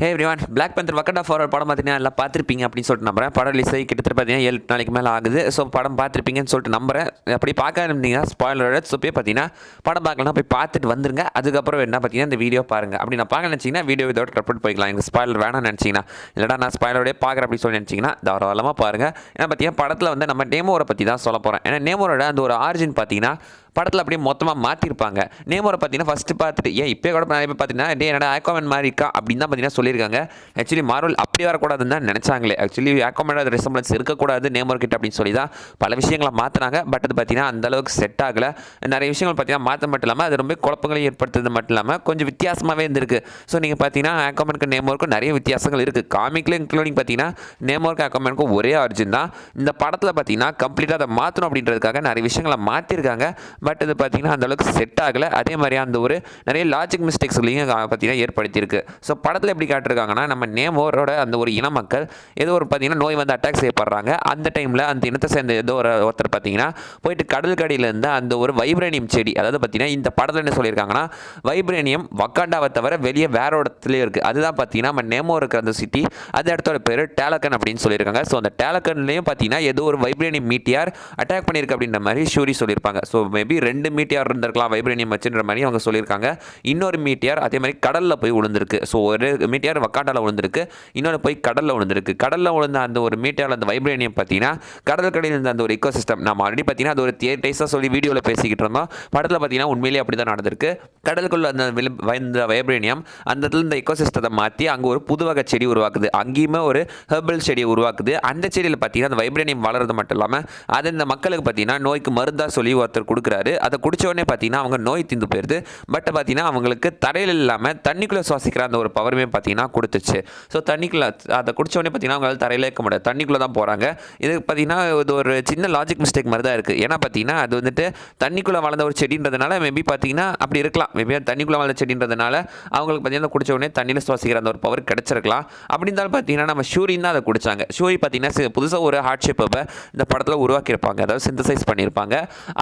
ஹே everyone, Black Panther Wakanda forever படம் பார்த்தீங்கன்னா எல்லாம் பார்த்துருப்பீங்க அப்படின்னு சொல்லிட்டு நம்புறேன். படம் ரிலீஸ் ஆகி கிட்டத்தட்ட பார்த்தீங்கன்னா 7 நாளைக்கு மேலே ஆகுது. ஸோ படம் பார்த்துருப்பீங்கன்னு சொல்லிட்டு நம்புறேன். அப்படி பார்க்க இருந்தீங்கன்னா ஸ்பாயிலர். ஸோ போய் பார்த்தீங்கன்னா படம் பார்க்கலாம், போய் பார்த்துட்டு வந்துருங்க. அதுக்கப்புறம் என்ன பார்த்தீங்கன்னா இந்த வீடியோ பாருங்கள். அப்படி நான் பார்க்க நினச்சிங்கன்னா வீடியோ இதோட கட் போய்க்கலாம். எனக்கு ஸ்பாயிலர் வேணாம்னு நினச்சிங்கன்னா, இல்லைடா நான் ஸ்பாயிலரோடய பார்க்குறேன் அப்படின்னு சொல்லி நினச்சிங்கன்னா தாராளமாக பாருங்கள். ஏன்னா பார்த்தீங்கன்னா படத்தில் வந்து நம்ம நேமோரை பற்றி தான் சொல்ல போகிறேன். ஏன்னா நேமோரோட அந்த ஒரு ஆரிஜின் பார்த்தீங்கன்னா படத்தில் அப்படியே மொத்தமாக மாற்றிருப்பாங்க. நேமோரை பார்த்தீங்கன்னா ஃபஸ்ட்டு பார்த்துட்டு இப்போயே கூட நிறைய பேர் பார்த்தீங்கன்னா என்னடா ஆக்வாமேன் மாதிரி இருக்கா அப்படின்னு தான் பார்த்தீங்கன்னா சொல்லியிருக்காங்க. ஆக்சுவலி மார்வல் அப்படி வரக்கூடாதுன்னு தான் நினச்சாங்களே. ஆக்சுவலி ஆக்வாமேனோட ரிசம்பிளன்ஸ் இருக்கக்கூடாது நேமோர் கிட்ட அப்படின்னு சொல்லி தான் பல விஷயங்களை மாற்றினாங்க. பட் அது பார்த்தீங்கன்னா அந்தளவுக்கு செட் ஆகலை. நிறைய விஷயங்கள் பார்த்தீங்கன்னா மாற்ற மட்டும் இல்லாமல் அது ரொம்ப குழப்பங்களையும் ஏற்படுத்துறது மட்டும் இல்லாமல் கொஞ்சம் வித்தியாசமாகவே இருந்திருக்கு. ஸோ நீங்கள் பார்த்தீங்கன்னா ஆக்வாமேனுக்கு நேமோருக்கும் நிறைய வித்தியாசங்கள் இருக்குது. காமிக்கில் இன்க்ளூடிங் பார்த்தீங்கன்னா நேமோருக்கு ஆக்வாமேனுக்கும் ஒரே ஆரிஜின் தான். இந்த படத்தில் பார்த்தீங்கன்னா கம்ப்ளீட்டாக அதை மாற்றணும் அப்படின்றதுக்காக நிறைய விஷயங்களை மாற்றிருக்காங்க. பட் இது பார்த்தீங்கன்னா அந்தளவுக்கு செட் ஆகலை. அதே மாதிரி அந்த ஒரு நிறைய லாஜிக் மிஸ்டேக்ஸ்லையும் பார்த்தீங்கன்னா ஏற்படுத்தியிருக்கு. ஸோ படத்தில் எப்படி காட்டிருக்காங்கன்னா நம்ம நேமோரோட அந்த ஒரு இன மக்கள் ஏதோ ஒரு பார்த்தீங்கன்னா நோய் வந்து அட்டாக் செய்யப்படுறாங்க. அந்த டைமில் அந்த இனத்தை சேர்ந்த ஏதோ ஒருத்தர் பார்த்தீங்கன்னா போயிட்டு கடல் கடியிலேருந்து அந்த ஒரு வைப்ரேனியம் செடி, அதாவது பார்த்தீங்கன்னா இந்த படத்தில் என்ன சொல்லியிருக்காங்கன்னா வைப்ரேனியம் வக்காண்டாவை தவிர வெளியே வேற இடத்துலையும் இருக்குது. அதுதான் பார்த்தீங்கன்னா நம்ம நேமோ இருக்கிற அந்த சிட்டி, அந்த இடத்தோட பேர் டேலக்கன் அப்படின்னு சொல்லியிருக்காங்க. ஸோ அந்த டேலக்கன்லேயும் பார்த்தீங்கன்னா ஏதோ ஒரு வைப்ரேனியம் மீட்டியார் அட்டாக் பண்ணியிருக்கு அப்படின்ற மாதிரி ஷூரி சொல்லியிருப்பாங்க. ஸோ மேபி 2 மீட்டியார் இருந்திருக்கலாம் வைப்ரேனியம் வச்சுன்ற மாதிரி அவங்க சொல்லியிருக்காங்க. இன்னொரு மீட்டியார் அதே மாதிரி கடலில் போய் விழுந்திருக்கு. ஸோ ஒரு மீட்டியார் வக்காண்டாவில் விழுந்திருக்கு, இன்னொரு போய் கடலில் விழுந்திருக்கு. கடலில் விழுந்த அந்த ஒரு மீட்டியார் அந்த வைப்ரேனியம் பார்த்தீங்கன்னா கடல் கடையில் இருந்த அந்த ஒரு இக்கோசிஸ்டம் நம்ம ஆல்ரெடி பார்த்தீங்கன்னா அது ஒரு தியேட்டர்ஸாக சொல்லி வீடியோவில் பேசிக்கிட்டு இருந்தோம். படத்தில் பார்த்தீங்கன்னா உண்மையிலேயே அப்படி தான் நடந்திருக்கு. கடலுக்குள்ள அந்த வைப்ரேனியம் அந்த இடத்துல இந்த இக்கோசிஸ்டத்தை மாற்றி அங்கே ஒரு புது வகை செடி உருவாக்குது. அங்கேயுமே ஒரு ஹெர்பல் செடியை உருவாக்குது. அந்த செடியில் பார்த்தீங்கன்னா அந்த வைப்ரேனியம் வளர்றது மட்டும் இல்லாமல் அது இந்த மக்களுக்கு பார்த்தீங்கன்னா நோய்க்கு மருந்தாக சொல்லி ஒருத்தர் கொடுக்குறாரு. அதை குடிச்ச உடனே பார்த்தீங்கன்னா அவங்க நோய் தீர்ந்து போயிடுது. பட் பார்த்தீங்கன்னா அவங்களுக்கு தரையில் இல்லாமல் தண்ணிக்குள்ளே சுவாசிக்கிற அந்த ஒரு பவருமே பார்த்தீங்கன்னா கொடுத்துச்சு. ஸோ தண்ணிக்குள்ளே அதை குடிச்ச உடனே பார்த்தீங்கன்னா அவங்களால தரையில் இருக்க முடியாது, தண்ணிக்குள்ளே தான் போகிறாங்க. இது பார்த்தீங்கன்னா இது ஒரு சின்ன லாஜிக் மிஸ்டேக் மாதிரி தான் இருக்குது. ஏன்னா பார்த்தீங்கன்னா அது வந்துட்டு தண்ணிக்குள்ளே வளர்ந்த ஒரு செடின்றதுனால மேபி பார்த்தீங்கன்னா அப்படி இருக்கலாம். மேபி தண்ணிக்குள்ளே வளர்ந்த செடின்றதுனால அவங்களுக்கு பார்த்தீங்கன்னா குடிச்ச உடனே தண்ணியில் சுவாசிக்கிற அந்த ஒரு பவர் கிடச்சிருக்கலாம். அப்படி இருந்தாலும் பார்த்தீங்கன்னா நம்ம ஷூரின் தான் அதை குடிச்சாங்க. ஷூரி பார்த்தீங்கன்னா புதுசாக ஒரு ஹார்ட் ஷேப்பை இந்த படத்தில் உருவாக்கியிருப்பாங்க, அதாவது சிந்தசைஸ் பண்ணியிருப்பாங்க.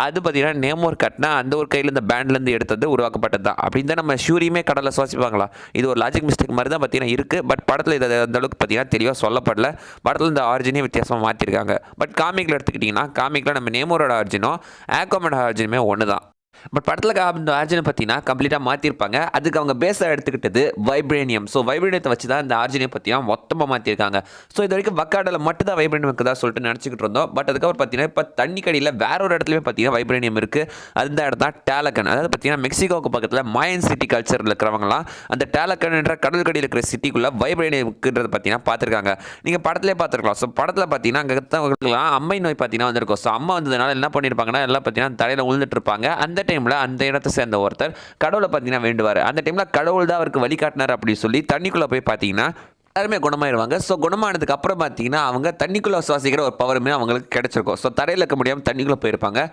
அது பார்த்தீங்கன்னா நேமோர் கட்டினா அந்த ஒரு கையில் இந்த பேண்ட்லேருந்து எடுத்தது உருவாக்கப்பட்டது தான். அப்படின்னு தான் நம்ம ஷூரியுமே கடலில் சுவாசிப்பாங்களா? இது ஒரு லாஜிக் மிஸ்டேக் மாதிரி தான் பார்த்தீங்கன்னா இருக்குது. பட் படத்தில் இது அந்த அளவுக்கு பார்த்தீங்கன்னா தெளிவாக சொல்லப்படல. படத்தில் இந்த ஆரிஜினே வித்தியாசமாக மாற்றிருக்காங்க. பட் காமிக்கில் எடுத்துக்கிட்டிங்கன்னா காமிக்கில் நம்ம நேமோரோட ஆரிஜினும் ஆக்வாமேனோட ஆரிஜினுமே ஒன்று தான். பட் படத்தில் இந்த ஆர்ஜினை பார்த்தீங்கன்னா கம்ப்ளீட்டாக மாற்றிருப்பாங்க. அதுக்கு அவங்க பேஸாக எடுத்துக்கிட்டது வைப்ரேனியம். ஸோ வைப்ரேனியத்தை வச்சு தான் இந்த ஆர்ஜினை பற்றியும் மொத்தமாக மாற்றிருக்காங்க. ஸோ இது வரைக்கும் வக்காடில் மட்டும் தான் வைப்ரேனியம் இருக்குதா சொல்லிட்டு நினச்சிக்கிட்டு இருந்தோம். பட் அதுக்கப்புறம் பார்த்தீங்கன்னா இப்போ தண்ணி கடியில் வேற ஒரு இடத்துலையுமே பார்த்தீங்கன்னா வைப்ரேனியம் இருக்குது. அந்த இடம் தான் டேலக்கன். அதாவது பார்த்தீங்கன்னா மெக்சிகோவுக்கு பக்கத்தில் மாயன் சிட்டி கல்ச்சரில் இருக்கிறவங்களாம் அந்த டேலக்கன் என்ற கடல் கடியில் இருக்கிற சிட்டிக்குள்ளே வைப்ரேனியம் இருக்குன்றது பார்த்தீங்கன்னா பார்த்துருக்காங்க. நீங்கள் படத்திலே பார்த்துருக்கலாம். ஸோ படத்தில் பார்த்தீங்கன்னா அங்கே அம்மை நோய் பார்த்தீங்கன்னா வந்திருக்கும். ஸோ அம்மா வந்ததுனால என்ன பண்ணியிருப்பாங்கன்னா எல்லாம் பார்த்தீங்கன்னா தலையில் விழுந்துட்டு இருப்பாங்க. அந்த டைமில் அந்த இடத்தை சேர்ந்த ஒருத்தர் கடவுளை பார்த்தீங்கன்னா வேண்டுவார். அந்த டைமில் கடவுள் தான் அவருக்கு வழிகாட்டினார் அப்படின்னு சொல்லி தண்ணிக்குள்ளே போய் பார்த்தீங்கன்னா எல்லாருமே குணமாயிருவாங்க. ஸோ குணமானதுக்கு அப்புறம் பார்த்தீங்கன்னா அவங்க தண்ணிக்குள்ளே சுவாசிக்கிற ஒரு பவருமே அவங்களுக்கு கிடைச்சிருக்கும். ஸோ தரையில் இருக்க முடியாமல் தண்ணிக்குள்ளே போயிருப்பாங்க.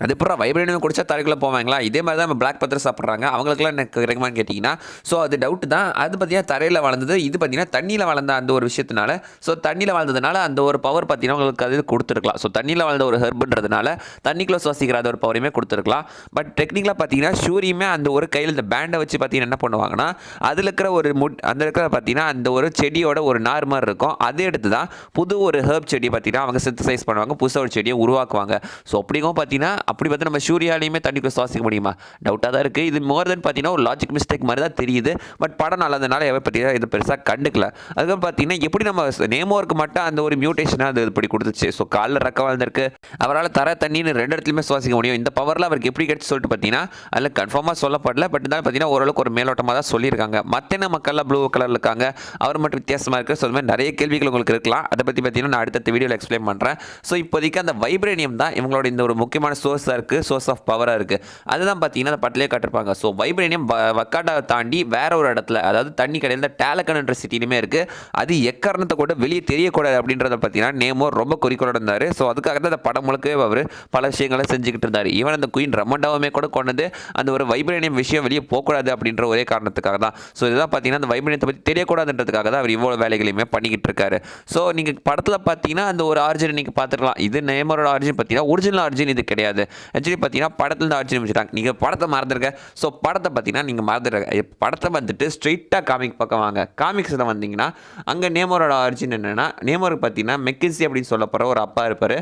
அது அப்புறம் வைப்ரேனியம் குடிச்சா தரைக்குள்ளே போவாங்களா? இதே மாதிரி தான் நம்ம பிளாக் பத்தர் சாப்பிட்றாங்க. அவங்களுக்குலாம் எனக்கு கிடைக்குமான்னு கேட்டிங்கன்னா ஸோ அது டவுட் தான். அது பார்த்தீங்கன்னா தரையில் வளர்ந்தது, இது பார்த்தீங்கன்னா தண்ணியில் வளர்ந்த அந்த ஒரு விஷயத்தினால ஸோ தண்ணியில் வளர்ந்ததுனால அந்த ஒரு பவர் பார்த்தீங்கன்னா உங்களுக்கு அது கொடுத்துருக்கலாம். ஸோ தண்ணியில் வளர்ந்த ஒரு ஹெர்புன்றதுனால தண்ணிக்குள்ளே சுவாசிக்கிற அந்த ஒரு பவரையுமே கொடுத்துருக்கலாம். பட் டெக்னிக்கலாக பார்த்தீங்கன்னா ஷூரியுமே அந்த ஒரு கையில் இந்த பேண்டை வச்சு பார்த்தீங்கன்னா என்ன பண்ணுவாங்கன்னா அதில் இருக்கிற ஒரு அந்த இருக்கிற பார்த்தீங்கன்னா அந்த ஒரு செடியோட ஒரு நார் மாதிரி இருக்கும். அதை எடுத்து தான் புது ஒரு ஹெர்ப் செடியை பார்த்தீங்கன்னா அவங்க சிந்தசைஸ் பண்ணுவாங்க, புதுசாக ஒரு செடியை உருவாக்குவாங்க. ஸோ அப்படிங்கும் பார்த்தீங்கன்னா அப்படி பார்த்து நம்ம சூர்யாலையுமே தண்ணிக்குள்ள சுவாசிக்க முடியுமா? டவுட்டாக தான் இருக்குது. இது மோர் தென் பார்த்தீங்கன்னா ஒரு லாஜிக் மிஸ்டேக் மாதிரி தான் தெரியுது. பட் படம் நல்லதுனால எவ்வளோ பார்த்தீங்கன்னா இது பெருசாக கண்டுக்கல. அதுக்கப்புறம் பார்த்தீங்கன்னா எப்படி நம்ம நேமோருக்கு மட்டும் அந்த ஒரு மியூட்டேஷனாக அது இப்படி கொடுத்துச்சு. ஸோ காலில் ரெக்க வாழ்ந்திருக்கு, அவரால் தர தண்ணின்னு 2 இடத்துலையுமே சுவாசிக்க முடியும். இந்த பவரில் அவருக்கு எப்படி கிடைச்சி சொல்லிட்டு பார்த்தீங்கன்னா அதில் கன்ஃபார்மாக சொல்லப்படல. பட் இருந்தாலும் பார்த்தீங்கன்னா ஓரளவுக்கு ஒரு மேலோட்டமாக தான் சொல்லியிருக்காங்க. மற்ற மக்கள்லாம் ப்ளூ கலரில் இருக்காங்க, அவர் மட்டும் வித்தியாசமாக இருக்குது. ஸோ அது மாதிரி நிறைய கேள்விகள் உங்களுக்கு இருக்கலாம். அதை பற்றி பார்த்தீங்கன்னா நான் அடுத்த வீடியோவில் எக்ஸ்பிளைன் பண்ணுறேன். ஸோ இப்போதைக்கு அந்த வைப்ரேனியம் தான் இவங்களோட இந்த ஒரு முக்கியமான சோர்ஸாக இருக்குது, சோர்ஸ் ஆஃப் பவராக இருக்குது. அதுதான் பார்த்தீங்கன்னா அந்த பட்டிலே காட்டிருப்பாங்க. ஸோ வைப்ரேனியம் வக்காடாவை தாண்டி வேற ஒரு இடத்துல, அதாவது தண்ணி கடையில் டேலக்கன் என்ற சிட்டிலுமே இருக்குது. அது எக்காரணத்தை கூட வெளியே தெரியக்கூடாது அப்படின்றத பார்த்தீங்கன்னா நேமோ ரொம்ப குறிக்கோளோட இருந்தார். ஸோ அதுக்காக தான் அந்த படம் முழுக்கவே அவர் பல விஷயங்களை செஞ்சுக்கிட்டு இருந்தார். ஈவன் அந்த குயின் ரமண்டாவுமே கூட கொண்டது அந்த ஒரு வைப்ரேனியம் விஷயம் வெளியே போகக்கூடாது அப்படின்ற ஒரே காரணத்துக்காக தான். ஸோ இதுதான் பார்த்தீங்கன்னா அந்த வைப்ரேனியத்தை பற்றி தெரியக்கூடாதுன்றதுக்காக தான் அவர் இவ்வளோ வேலைகளையுமே பண்ணிக்கிட்டு இருக்காரு. ஸோ நீங்கள் படத்தில் பார்த்தீங்கன்னா அந்த ஒரு ஆரிஜின் நீங்கள் பார்த்துக்கலாம். இது நேமரோட ஆரிஜின் பார்த்தீங்கன்னா ஒரிஜினல் ஆரிஜின் இது கிடையாது. ஆக்சுவலி பார்த்தீங்கன்னா படத்தில் தான் அர்ஜுன் வச்சுட்டாங்க. நீங்கள் படத்தை மறந்துருங்க. ஸோ படத்தை பார்த்தீங்கன்னா நீங்கள் மறந்துடுங்க. படத்தை வந்துட்டு ஸ்ட்ரெயிட்டாக காமிக் பக்கம் வாங்க. காமிக்ஸில் வந்தீங்கன்னா அங்கே நேமரோட அர்ஜுன் என்னென்னா, நேமருக்கு பார்த்தீங்கன்னா மெக்கின்சி அப்படின்னு சொல்ல போகிற ஒரு அப்பா இருப்பார்,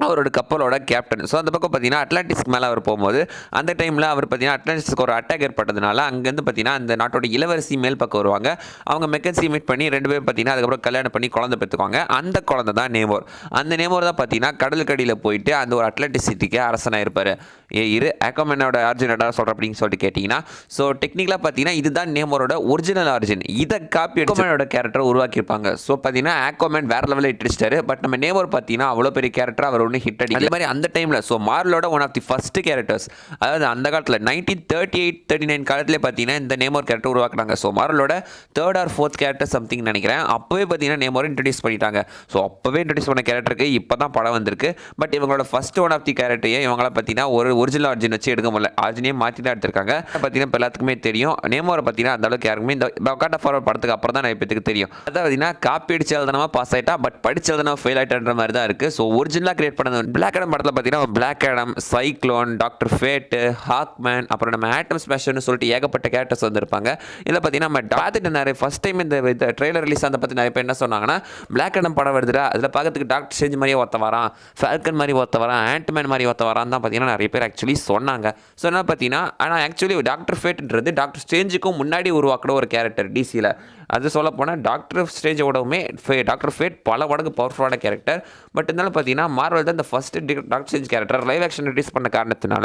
அவரோட கப்பலோட கேப்டன். ஸோ அந்த பக்கம் பார்த்தீங்கன்னா அட்லாண்டிஸ்க்கு மேலே அவர் போகும்போது அந்த டைமில் அவர் பார்த்தீங்கன்னா அட்லாண்டிஸ்க்கு ஒரு அட்டாக் ஏற்பட்டதுனால அங்கேருந்து பார்த்தீங்கன்னா அந்த நாட்டோட இளவரசி மேல் பக்கம் வருவாங்க. அவங்க மெக்கன்சி மீட் பண்ணி 2 பேரும் பார்த்தீங்கன்னா அதுக்கப்புறம் கல்யாணம் பண்ணி குழந்தை பெற்றுக்குவாங்க. அந்த குழந்தை தான் நேமோர். அந்த நேமோர் தான் பார்த்தீங்கன்னா கடலுக்கடியில் போயிட்டு அந்த ஒரு அட்லாண்டிஸ் சிட்டிக்கு அரசனாக இருப்பார். ஆக்வாமேனோட ஆரிஜின் என்ன சொல்கிற அப்படின்னு சொல்லிட்டு கேட்டிங்கன்னா, ஸோ டெக்னிக்கலாக பார்த்தீங்கன்னா இதுதான் நேமோரோட ஒரிஜினல் ஆரிஜின். இதை காப்பி ஆக்வாமேனோட கேரக்டர் உருவாக்கியிருப்பாங்க. ஸோ பார்த்தீங்கன்னா ஆக்வாமேன் வேறு லெவலில் இட்டிச்சிட்டாரு. பட் நம்ம நேமோர் பார்த்தீங்கன்னா அவ்வளோ பெரிய கேரக்டர் அவர் ஒன்று ஹிட் அடிக்கல. அதே மாதிரி அந்த டைமில் ஸோ மார்வலோட one of the first characters, அதாவது அந்த காலத்தில் 1938-39 காலத்திலே பார்த்தீங்கன்னா இந்த நேமோர் கேரக்டர் உருவாக்குறாங்க. ஸோ மார்வலோட 3rd or 4th character something நினைக்கிறேன். அப்போவே பார்த்தீங்கன்னா நேமோரை இன்ட்ரடியூஸ் பண்ணிட்டாங்க. ஸோ அப்போவே இன்ட்ரடியூஸ் பண்ண கேரக்டருக்கு இப்போ தான் படம் வந்திருக்கு. பட் இவங்களோட ஃபர்ஸ்ட் ஒன் ஆஃப் தி கேரக்டரையே இவங்கள பார்த்தீங்கன்னா ஒரு ஒரிஜினல் ஆர்ஜின் வச்சு எடுக்க முடியல. ஆர்ஜினே மாற்றி தான் எடுத்திருக்காங்க. பார்த்தீங்கன்னா இப்போ எல்லாத்துக்குமே தெரியும். நேமோரை பார்த்தீங்கன்னா அந்த அளவுக்கு யாருக்குமே இந்த வக்காண்டா ஃபார்வர்ட் படத்துக்கு அப்புறம் தான் நிறைய பேருக்கு தெரியும். அதாவது பார்த்தீங்கன்னா காப்பி அடிச்சு எழுதனமா பாஸ் ஆகிட்டா, பட் படிச்சு எழுதனமா ஃபெயில் ஆகிட்டான்ற மாதிரி தான் இருக்குது. ஸோ ஒரிஜினலாக கிரியேட் பண்ணது பிளாக் ஆடம் படத்தில் பார்த்தீங்கன்னா Black Adam, Cyclone, Doctor Fate, Hawkman, அப்புறம் நம்ம ஆட்டம் ஸ்மாஷர்னு சொல்லிட்டு ஏகப்பட்ட கேரக்டர்ஸ் வந்திருப்பாங்க. இதில் பார்த்தீங்கன்னா நம்ம பார்த்துட்டு நிறைய ஃபஸ்ட் டைம் இந்த ட்ரெய்லர் ரிலீஸ் அந்த பற்றி நிறைய பேர் என்ன சொன்னாங்கன்னா, பிளாக் ஆடம் படம் வருதுடா, அதில் பார்க்கறதுக்கு டாக்டர் ஸ்ட்ரேஞ்ச் மாதிரியே ஒருத்த வரான், ஃபால்கன் மாதிரி ஒருத்த வரான், ஆண்ட்மேன் மாதிரி ஒருத்த வரான் தான் பார்த்தீங்கன்னா நிறைய பேர் ஆக்சுவலி சொன்னாங்க. ஸோ என்ன பார்த்தீங்கன்னா, ஆனால் ஆக்சுவலி டாக்டர் ஃபேட்ன்றது டாக்டர் ஸ்ட்ரேஞ்சுக்கும் முன்னாடி உருவாக்கிற ஒரு கேரக்டர் டிசியில். அது சொல்ல போனால் டாக்டர் ஸ்ட்ரேஞ்சோடவுமே டாக்டர் ஃபேட் பல மடங்கு பவர்ஃபுல்லான கேரக்டர். பட் இருந்தாலும் பார்த்தீங்கன்னா மார்வல் தான் இந்த first doctor strange character live action release பண்ண காரணத்தினால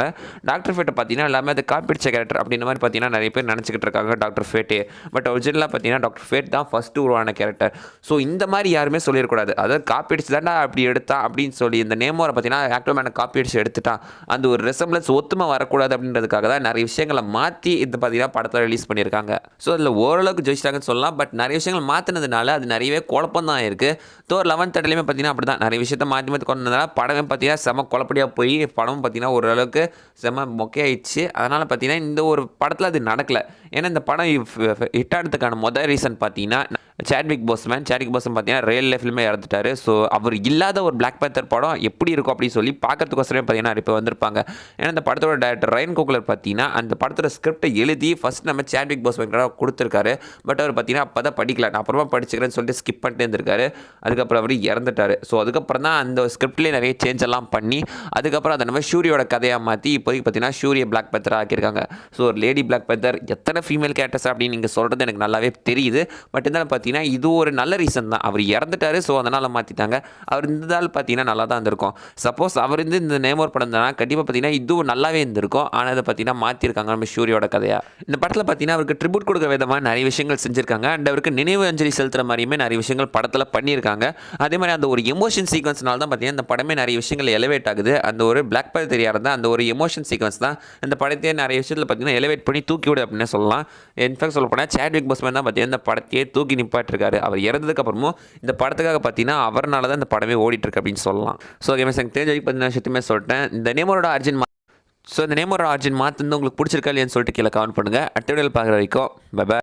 டாக்டர் ஃபேட்டை பார்த்தீங்கன்னா எல்லாமே அது காப்பிடிச்ச கேரக்டர் அப்படின்ற மாதிரி பார்த்தீங்கன்னா நிறைய பேர் நினச்சிக்கிட்டு இருக்காங்க டாக்டர் ஃபேட்டே. பட் ஒரிஜினலாக பார்த்தீங்கன்னா டாக்டர் ஃபேட் தான் ஃபஸ்ட்டு உருவான கேரக்டர். ஸோ இந்த மாதிரி யாருமே சொல்லிடக்கூடாது. அதாவது காப்பிடிச்சு தாண்டா அப்படி எடுத்தான் அப்படின்னு சொல்லி இந்த நேமோரை பார்த்தீங்கன்னா ஆக்டோமேனை காப்பிடிச்சு எடுத்துட்டான், அந்த ஒரு ரெசம்பிளன்ஸ் ஒத்துமை வரக்கூடாது அப்படின்றதுக்காக தான் நிறைய விஷயங்களை மாற்றி இந்த பார்த்தீங்கன்னா படத்தில் ரிலீஸ் பண்ணியிருக்காங்க. ஸோ அதில் ஓரளவுக்கு ஜெயிச்சிட்டாங்கன்னு சொல்லலாம். பட் நிறைய விஷயங்கள் மாற்றினதுனால அது நிறையவே குழப்பம் தான் இருக்குது. தோர் 11th இடத்துலையுமே பார்த்தீங்கன்னா அப்படி தான் நிறைய விஷயத்தை மாற்றி மாற்றி கொண்டதுனால படமே பார்த்தீங்கன்னா செம குழப்படியாக போய் படம் பார்த்தீங்கன்னா ஓரளவுக்கு செம மொக்கையாயிடுச்சு. அதனால் பார்த்தீங்கன்னா இந்த ஒரு படத்தில் அது நடக்கலை. ஏன்னா இந்த படம் ஹிட் ஆனதுக்கான மொதல் ரீசன் பார்த்தீங்கன்னா சாட்விக் போஸ்மேன் பார்த்தீங்கன்னா ரியல் லைஃப்லையுமே இறந்துட்டார். ஸோ அவர் இல்லாத ஒரு பிளாக் பேந்தர் படம் எப்படி இருக்கும் அப்படின்னு சொல்லி பார்க்கறதுக்கோசரமே பார்த்தீங்கன்னா இப்போ வந்திருப்பாங்க. ஏன்னா இந்த படத்தோட டைரக்டர் ரையன் கோக்லர் பார்த்தீங்கன்னா அந்த படத்தோட ஸ்கிரிப்டை எழுதி ஃபஸ்ட் நம்ம சாட்விக் போஸ்மேன் கொடுத்துருக்காரு. பட் அவர் பார்த்தீங்கன்னா அப்போ தான் படிக்கல, நான் அப்புறமா படிச்சுக்கிறேன்னு சொல்லிட்டு ஸ்கிப் பண்ணிட்டு இருந்திருக்காரு. அதுக்கப்புறம் அவர் இறந்துட்டார். ஸோ அதுக்கப்புறம் தான் அந்த ஸ்கிரிப்ட்லேயே நிறைய சேஞ்ச் எல்லாம் பண்ணி அதுக்கப்புறம் அதை நம்ம ஷூரியோட கதையாக மாற்றி இப்போதைக்கு பார்த்தீங்கன்னா ஷூரியை பிளாக் பேந்தராக ஆக்கியிருக்காங்க. ஸோ ஒரு லேடி பிளாக் பேந்தர் எத்தனை ஃபீமேல் கேரக்டர்ஸ் அப்படின்னு நீங்கள் சொல்கிறது எனக்கு நல்லாவே தெரியுது. பட் இருந்தாலும் பார்த்தீங்கன்னா இது ஒரு நல்ல ரீசன் தான். அவர் இறந்துட்டாரு, ஸோ அதனால் மாற்றிட்டாங்க. அவர் இருந்ததால் பார்த்தீங்கன்னா நல்லா தான் இருந்திருக்கும். சப்போஸ் அவர் இந்த நேமோர் படம் தான் கண்டிப்பாக பார்த்தீங்கன்னா இதுவும் நல்லாவே இருந்திருக்கும். ஆனால் அதை பார்த்தீங்கன்னா மாற்றிருக்காங்க நம்ம ஷூரியோட கதையாக. இந்த படத்தில் பார்த்தீங்கன்னா அவருக்கு ட்ரிபியூட் கொடுக்குற விதமாக நிறைய விஷயங்கள் செஞ்சுருக்காங்க. அண்ட் அவருக்கு நினைவு அஞ்சலி செலுத்துகிற மாதிரியுமே நிறைய விஷயங்கள் படத்தில் பண்ணியிருக்காங்க. அதே மாதிரி அந்த ஒரு எமோஷன் சீக்வன்ஸ்னால தான் பார்த்தீங்கன்னா இந்த படமே நிறைய விஷயங்கள் எலிவேட் ஆகுது. அந்த ஒரு பிளாக் பேந்தர் தெரியாத இருந்தால் அந்த ஒரு எமோஷன் சீக்வன்ஸ் தான் இந்த படத்தையே நிறைய விஷயத்தில் பார்த்தீங்கன்னா எலிவேட் பண்ணி தூக்கி விடு அப்படின்னு சொல்லலாம். இன்ஃபேக்ட் சொல்ல போனால் சாட்விக் போஸ்மேன் தான் பார்த்தீங்கன்னா இந்த படத்தையே தூக்கி நிப்பாட்டிருக்காரு. அவர் இறந்ததுக்கு அப்புறமும் இந்த படத்துக்காக பார்த்தீங்கன்னா அவர்னால தான் இந்த படமே ஓடிட்டுருக்கு அப்படின்னு சொல்லலாம். ஸோ கேமஸ் எனக்கு தெரிஞ்ச வரைக்கும் பார்த்தீங்கன்னா விஷயத்தையுமே சொல்லிட்டேன். இந்த நேமோரோட ஆர்ஜின் மாற்றிருந்து உங்களுக்கு பிடிச்சிருக்கா இல்லையான்னு சொல்லிட்டு கீழே கமெண்ட் பண்ணுங்கள். அடுத்த வீடியோவில் பார்க்குற வரைக்கும் பை.